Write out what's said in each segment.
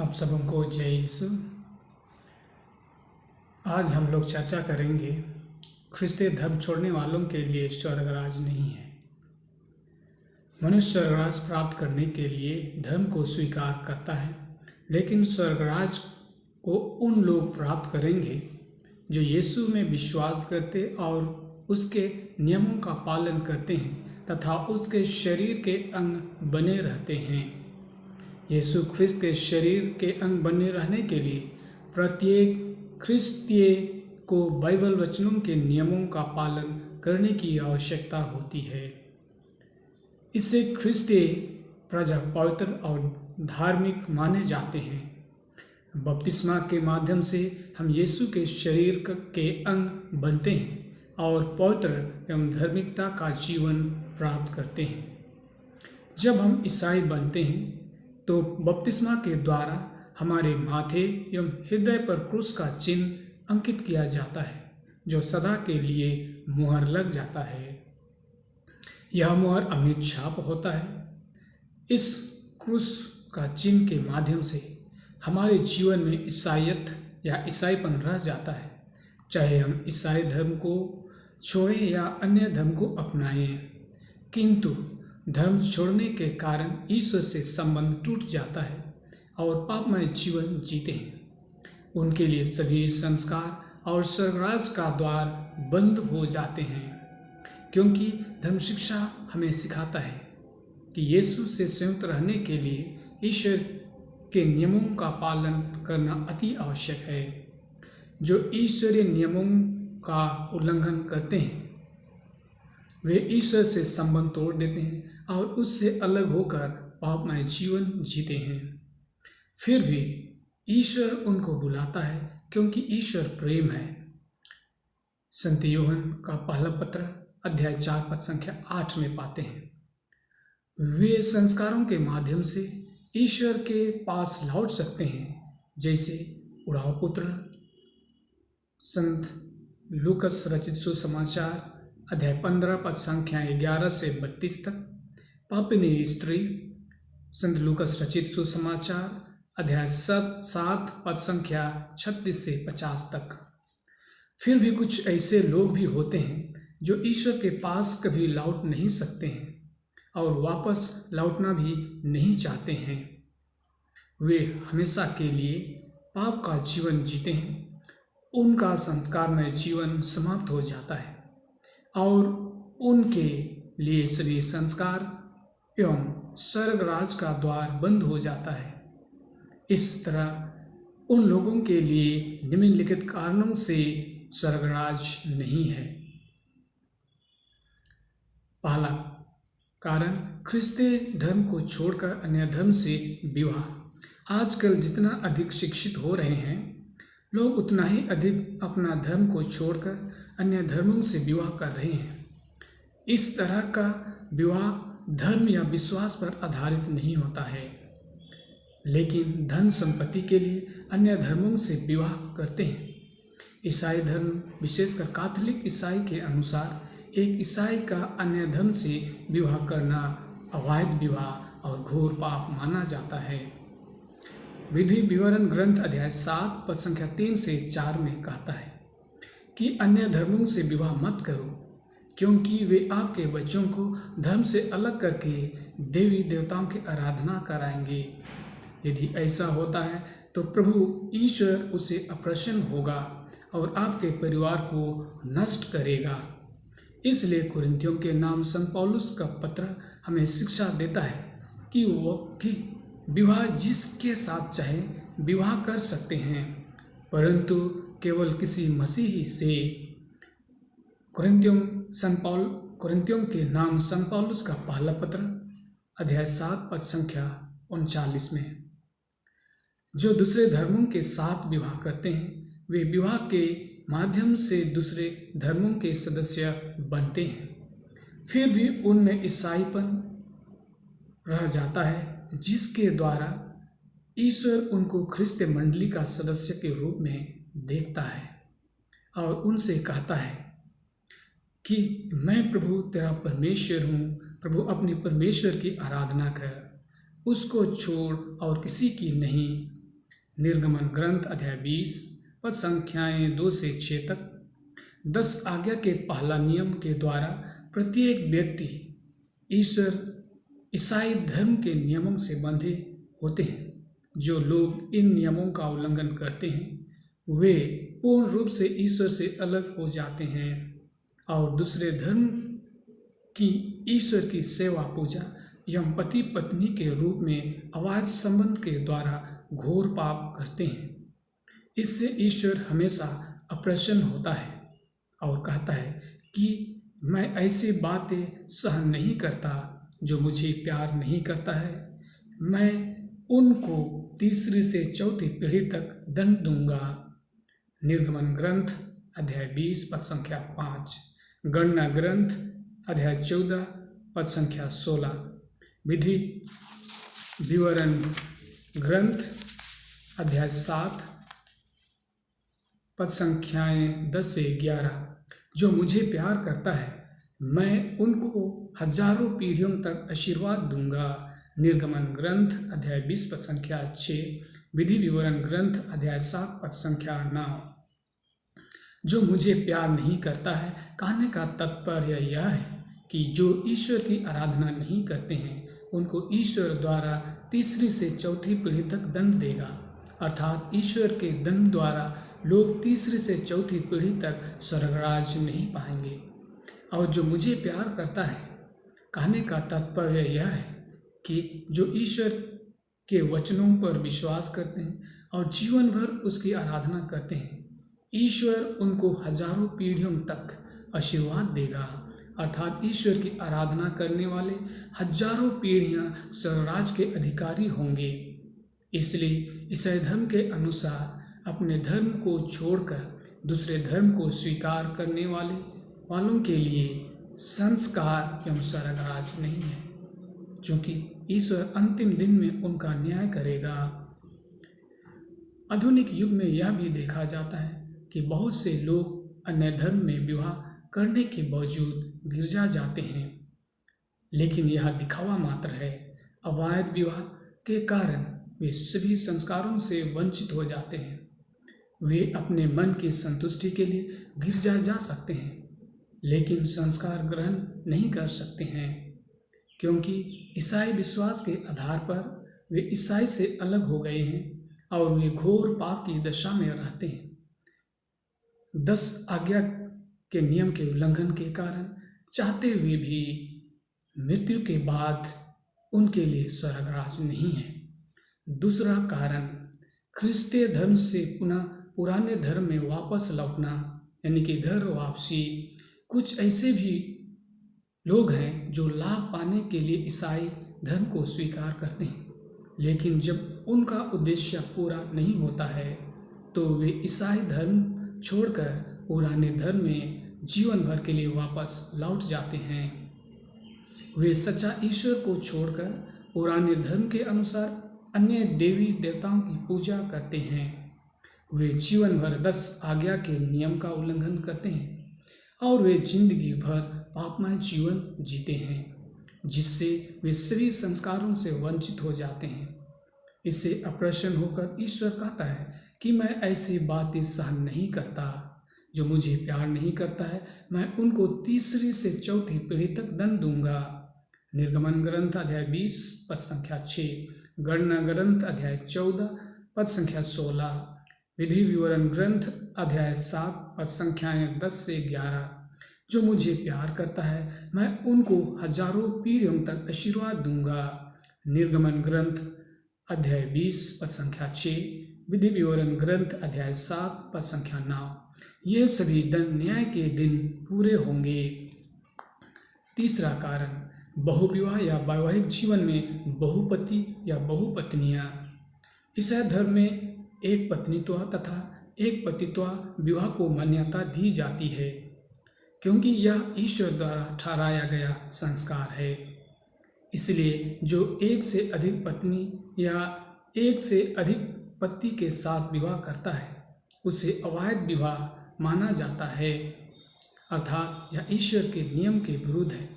आप सबको जय यीशु। आज हम लोग चर्चा करेंगे ख्रिस्ती धर्म छोड़ने वालों के लिए स्वर्गराज नहीं है। मनुष्य स्वर्गराज प्राप्त करने के लिए धर्म को स्वीकार करता है, लेकिन स्वर्गराज को उन लोग प्राप्त करेंगे जो यीशु में विश्वास करते और उसके नियमों का पालन करते हैं तथा उसके शरीर के अंग बने रहते हैं। यीशु ख्रिस्त के शरीर के अंग बने रहने के लिए प्रत्येक ख्रिस्तीय को बाइबल वचनों के नियमों का पालन करने की आवश्यकता होती है। इससे ख्रिस्तीय प्रजा पवित्र और धार्मिक माने जाते हैं। बपतिस्मा के माध्यम से हम यीशु के शरीर के अंग बनते हैं और पवित्र एवं धार्मिकता का जीवन प्राप्त करते हैं। जब हम ईसाई बनते हैं तो बपतिस्मा के द्वारा हमारे माथे एवं हृदय पर क्रूस का चिन्ह अंकित किया जाता है, जो सदा के लिए मुहर लग जाता है। यह मुहर अमिट छाप होता है। इस क्रूस का चिन्ह के माध्यम से हमारे जीवन में ईसाईयत या ईसाईपन रह जाता है, चाहे हम ईसाई धर्म को छोड़ें या अन्य धर्म को अपनाएं। किंतु धर्म छोड़ने के कारण ईश्वर से संबंध टूट जाता है और पापमय जीवन जीते हैं। उनके लिए सभी संस्कार और स्वर्गराज का द्वार बंद हो जाते हैं, क्योंकि धर्म शिक्षा हमें सिखाता है कि यीशु से संयुक्त रहने के लिए ईश्वर के नियमों का पालन करना अति आवश्यक है। जो ईश्वरीय नियमों का उल्लंघन करते हैं वे ईश्वर से संबंध तोड़ देते हैं और उससे अलग होकर पापमय जीवन जीते हैं। फिर भी ईश्वर उनको बुलाता है, क्योंकि ईश्वर प्रेम है। संत यूहन्ना का पहला पत्र अध्याय 4 पद संख्या 8 में पाते हैं। वे संस्कारों के माध्यम से ईश्वर के पास लौट सकते हैं, जैसे उड़ाव पुत्र, संत लूकस रचित सुसमाचार अध्याय 15 पद संख्या 11 से 32 तक, पापिनी स्त्री, संत लूकस रचित सुसमाचार अध्याय 7 पद संख्या 36 से 50 तक। फिर भी कुछ ऐसे लोग भी होते हैं जो ईश्वर के पास कभी लौट नहीं सकते हैं और वापस लौटना भी नहीं चाहते हैं। वे हमेशा के लिए पाप का जीवन जीते हैं। उनका संस्कारमय जीवन समाप्त हो जाता है और उनके लिए सभी संस्कार एवं स्वर्गराज का द्वार बंद हो जाता है। इस तरह उन लोगों के लिए निम्नलिखित कारणों से स्वर्गराज नहीं है। पहला कारण, ख्रिस्ती धर्म को छोड़कर अन्य धर्म से विवाह। आजकल जितना अधिक शिक्षित हो रहे हैं लोग, उतना ही अधिक अपना धर्म को छोड़कर अन्य धर्मों से विवाह कर रहे हैं। इस तरह का विवाह धर्म या विश्वास पर आधारित नहीं होता है, लेकिन धन संपत्ति के लिए अन्य धर्मों से विवाह करते हैं। ईसाई धर्म, विशेषकर कैथोलिक ईसाई के अनुसार एक ईसाई का अन्य धर्म से विवाह करना अवैध विवाह और घोर पाप माना जाता है। विधि विवरण ग्रंथ अध्याय 7 पद संख्या 3 से 4 में कहता है कि अन्य धर्मों से विवाह मत करो, क्योंकि वे आपके बच्चों को धर्म से अलग करके देवी देवताओं की आराधना कराएंगे। यदि ऐसा होता है तो प्रभु ईश्वर उसे अप्रसन्न होगा और आपके परिवार को नष्ट करेगा। इसलिए कुरिन्थियों के नाम संत पौलुस का पत्र हमें शिक्षा देता है कि विवाह जिसके साथ चाहे विवाह कर सकते हैं, परंतु केवल किसी मसीही से। कुरिन्थियों के नाम संत पौलुस का पहला पत्र अध्याय 7 पद संख्या 39 में। जो दूसरे धर्मों के साथ विवाह करते हैं वे विवाह के माध्यम से दूसरे धर्मों के सदस्य बनते हैं। फिर भी उनमें ईसाईपन रह जाता है, जिसके द्वारा ईश्वर उनको ख्रिस्तीय मंडली का सदस्य के रूप में देखता है और उनसे कहता है कि मैं प्रभु तेरा परमेश्वर हूँ। प्रभु अपने परमेश्वर की आराधना कर, उसको छोड़ और किसी की नहीं। निर्गमन ग्रंथ अध्याय 20 पद संख्याएं 2 से 6 तक। 10 आज्ञा के पहला नियम के द्वारा प्रत्येक व्यक्ति ईसाई धर्म के नियमों से बंधे होते हैं। जो लोग इन नियमों का उल्लंघन करते हैं वे पूर्ण रूप से ईश्वर से अलग हो जाते हैं और दूसरे धर्म की ईश्वर की सेवा पूजा एवं पति पत्नी के रूप में अवैध संबंध के द्वारा घोर पाप करते हैं। इससे ईश्वर हमेशा अप्रसन्न होता है और कहता है कि मैं ऐसी बातें सहन नहीं करता जो मुझे प्यार नहीं करता है। मैं उनको तीसरी से चौथी पीढ़ी तक दंड दूंगा। निर्गमन ग्रंथ अध्याय 20 पद संख्या 5, गणना ग्रंथ अध्याय 14 पद संख्या 16, विधि विवरण ग्रंथ अध्याय 7 पद संख्याएं 10 से 11। जो मुझे प्यार करता है मैं उनको हजारों पीढ़ियों तक आशीर्वाद दूंगा। निर्गमन ग्रंथ अध्याय 20 पद संख्या 6, विधि विवरण ग्रंथ अध्याय 7 पद संख्या 9। जो मुझे प्यार नहीं करता है कहने का तात्पर्य यह है कि जो ईश्वर की आराधना नहीं करते हैं उनको ईश्वर द्वारा तीसरी से चौथी पीढ़ी तक दंड देगा। अर्थात ईश्वर के दंड द्वारा लोग तीसरी से चौथी पीढ़ी तक स्वर्गराज नहीं पाएंगे। और जो मुझे प्यार करता है कहने का तात्पर्य यह है कि जो ईश्वर के वचनों पर विश्वास करते हैं और जीवन भर उसकी आराधना करते हैं ईश्वर उनको हजारों पीढ़ियों तक आशीर्वाद देगा। अर्थात ईश्वर की आराधना करने वाले हजारों पीढ़ियां स्वर्गराज के अधिकारी होंगे। इसलिए ईसाई धर्म के अनुसार अपने धर्म को छोड़कर दूसरे धर्म को स्वीकार करने वालों के लिए संस्कार एवं स्वर्गराज नहीं है, क्योंकि ईश्वर अंतिम दिन में उनका न्याय करेगा। आधुनिक युग में यह भी देखा जाता है कि बहुत से लोग अन्य धर्म में विवाह करने के बावजूद गिरजा जाते हैं, लेकिन यह दिखावा मात्र है। अवैध विवाह के कारण वे सभी संस्कारों से वंचित हो जाते हैं। वे अपने मन की संतुष्टि के लिए गिरजा जा सकते हैं लेकिन संस्कार ग्रहण नहीं कर सकते हैं, क्योंकि ईसाई विश्वास के आधार पर वे ईसाई से अलग हो गए हैं और वे घोर पाप की दशा में रहते हैं। 10 आज्ञा के नियम के उल्लंघन के कारण चाहते हुए भी मृत्यु के बाद उनके लिए स्वर्गराज नहीं है। दूसरा कारण ख्रिस्तीय धर्म से पुराने धर्म में वापस लौटना यानी कि घर वापसी। कुछ ऐसे भी लोग हैं जो लाभ पाने के लिए ईसाई धर्म को स्वीकार करते हैं, लेकिन जब उनका उद्देश्य पूरा नहीं होता है तो वे ईसाई धर्म छोड़कर पुराने धर्म में जीवन भर के लिए वापस लौट जाते हैं। वे सच्चा ईश्वर को छोड़कर पुराने धर्म के अनुसार अन्य देवी देवताओं की पूजा करते हैं। वे जीवन भर 10 आज्ञा के नियम का उल्लंघन करते हैं और वे जिंदगी भर पापमय जीवन जीते हैं, जिससे वे सभी संस्कारों से वंचित हो जाते हैं। इससे अप्रसन्न होकर ईश्वर कहता है कि मैं ऐसी बातें सहन नहीं करता। जो मुझे प्यार नहीं करता है मैं उनको तीसरी से चौथी पीढ़ी तक दंड दूंगा। निर्गमन ग्रंथ अध्याय 20 पद संख्या 6, गणना ग्रंथ अध्याय 14 पद संख्या 16, विधि विवरण ग्रंथ अध्याय 7 पद संख्याएं 10 से 11। जो मुझे प्यार करता है मैं उनको हजारों पीढ़ियों तक आशीर्वाद दूंगा। निर्गमन ग्रंथ अध्याय 20 पद संख्या 6, विधि विवरण ग्रंथ अध्याय 7 पद संख्या 9। ये सभी दंड न्याय के दिन पूरे होंगे। तीसरा कारण बहुविवाह या वैवाहिक जीवन में बहुपति या बहुपत्नियां। ईसाई धर्म में एक पत्नीत्व तथा एक पतित्व विवाह को मान्यता दी जाती है, क्योंकि यह ईश्वर द्वारा ठहराया गया संस्कार है। इसलिए जो एक से अधिक पत्नी या एक से अधिक पति के साथ विवाह करता है उसे अवैध विवाह माना जाता है। अर्थात यह ईश्वर के नियम के विरुद्ध है,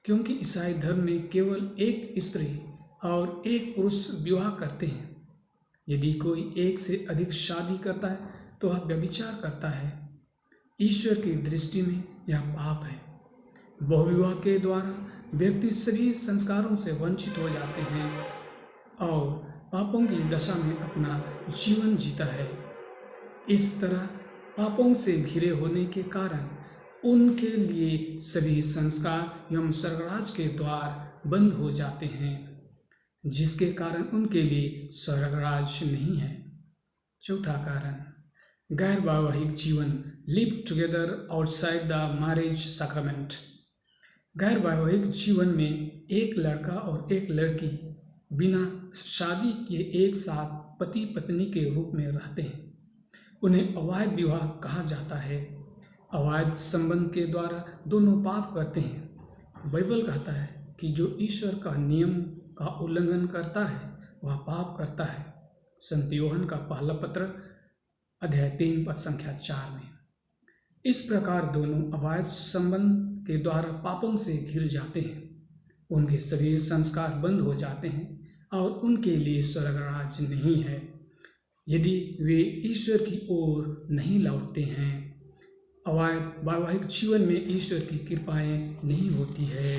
क्योंकि ईसाई धर्म में केवल एक स्त्री और एक पुरुष विवाह करते हैं। यदि कोई एक से अधिक शादी करता है तो वह व्यभिचार करता है। ईश्वर की दृष्टि में यह पाप है। बहुविवाह के द्वारा व्यक्ति सभी संस्कारों से वंचित हो जाते हैं और पापों की दशा में अपना जीवन जीता है। इस तरह पापों से घिरे होने के कारण उनके लिए सभी संस्कार एवं स्वर्गराज के द्वार बंद हो जाते हैं, जिसके कारण उनके लिए स्वर्गराज नहीं है। चौथा कारण, गैर वैवाहिक जीवन, live together outside the marriage sacrament. गैर वैवाहिक जीवन में एक लड़का और एक लड़की बिना शादी किए एक साथ पति पत्नी के रूप में रहते हैं। उन्हें अवैध विवाह कहा जाता है। अवैध संबंध के द्वारा दोनों पाप करते हैं। बाइबल कहता है कि जो ईश्वर का नियम का उल्लंघन करता है वह पाप करता है। संत यूहन्ना का पहला पत्र अध्याय 3 पद संख्या 4 में। इस प्रकार दोनों अवैध संबंध के द्वारा पापों से घिर जाते हैं। उनके सभी संस्कार बंद हो जाते हैं और उनके लिए स्वर्गराज नहीं है यदि वे ईश्वर की ओर नहीं लौटते हैं। अवैध वैवाहिक जीवन में ईश्वर की कृपाएं नहीं होती है।